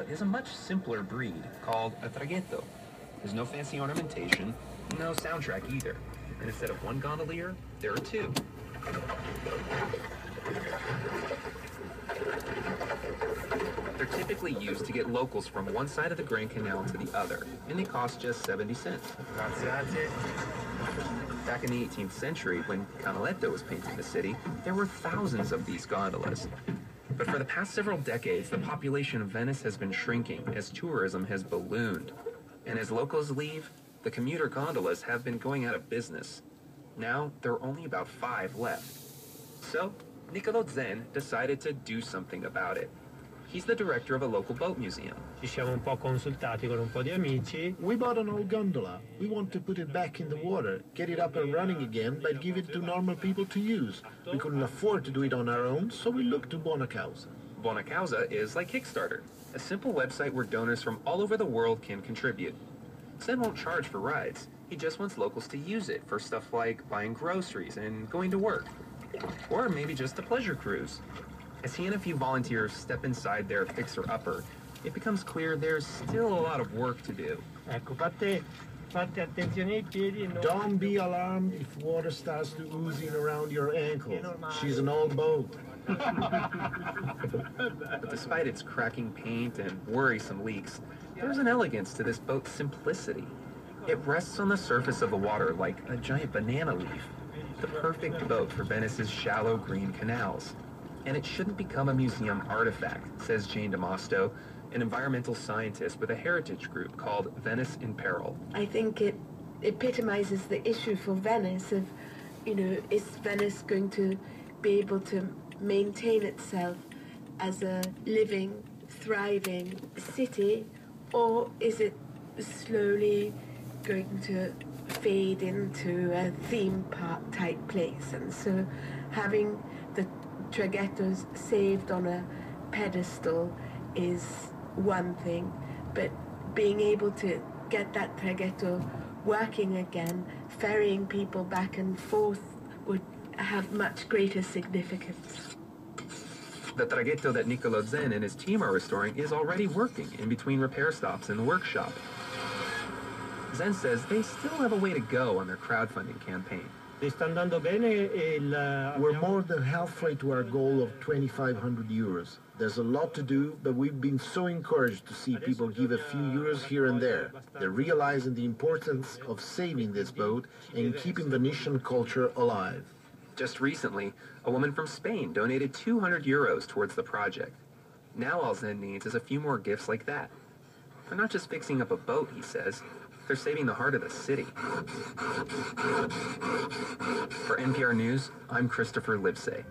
is a much simpler breed called a traghetto. There's no fancy ornamentation, no soundtrack either. And instead of one gondolier, there are two. They're typically used to get locals from one side of the Grand Canal to the other, and they cost just 70 cents. Back in the 18th century, when Canaletto was painting the city, there were thousands of these gondolas. But for the past several decades, the population of Venice has been shrinking as tourism has ballooned. And as locals leave, the commuter gondolas have been going out of business. Now, there are only about 5 left. So, Niccolo Zen decided to do something about it. He's the director of a local boat museum. Ci siamo un po' consultati con un po' di amici. We bought an old gondola. We want to put it back in the water, get it up and running again, but give it to normal people to use. We couldn't afford to do it on our own, so we looked to Buona Causa. Buona Causa is like Kickstarter, a simple website where donors from all over the world can contribute. Zen won't charge for rides. He just wants locals to use it for stuff like buying groceries and going to work. Or maybe just a pleasure cruise. As he and a few volunteers step inside their fixer-upper, it becomes clear there's still a lot of work to do. Ecco, fate attenzione ai piedi. Don't be alarmed if water starts to ooze in around your ankles. She's an old boat. But despite its cracking paint and worrisome leaks, there's an elegance to this boat's simplicity. It rests on the surface of the water like a giant banana leaf, the perfect boat for Venice's shallow green canals. And it shouldn't become a museum artifact, says Jane DeMosto, an environmental scientist with a heritage group called Venice in Peril. I think it epitomizes the issue for Venice of, is Venice going to be able to maintain itself as a living, thriving city, or is it slowly going to fade into a theme park type place? And so having the traghettos saved on a pedestal is one thing, but being able to get that traghetto working again, ferrying people back and forth, would have much greater significance. The traghetto that Niccolo Zen and his team are restoring is already working in between repair stops and the workshop. Zen says they still have a way to go on their crowdfunding campaign. Sta andando bene We're more than halfway to our goal of 2,500 euros. There's a lot to do, but we've been so encouraged to see people give a few euros here and there. They're realizing the importance of saving this boat and keeping Venetian culture alive. Just recently, a woman from Spain donated 200 euros towards the project. Now all Zen needs is a few more gifts like that. They're not just fixing up a boat, he says. They're saving the heart of the city. For NPR News, I'm Christopher Livesay.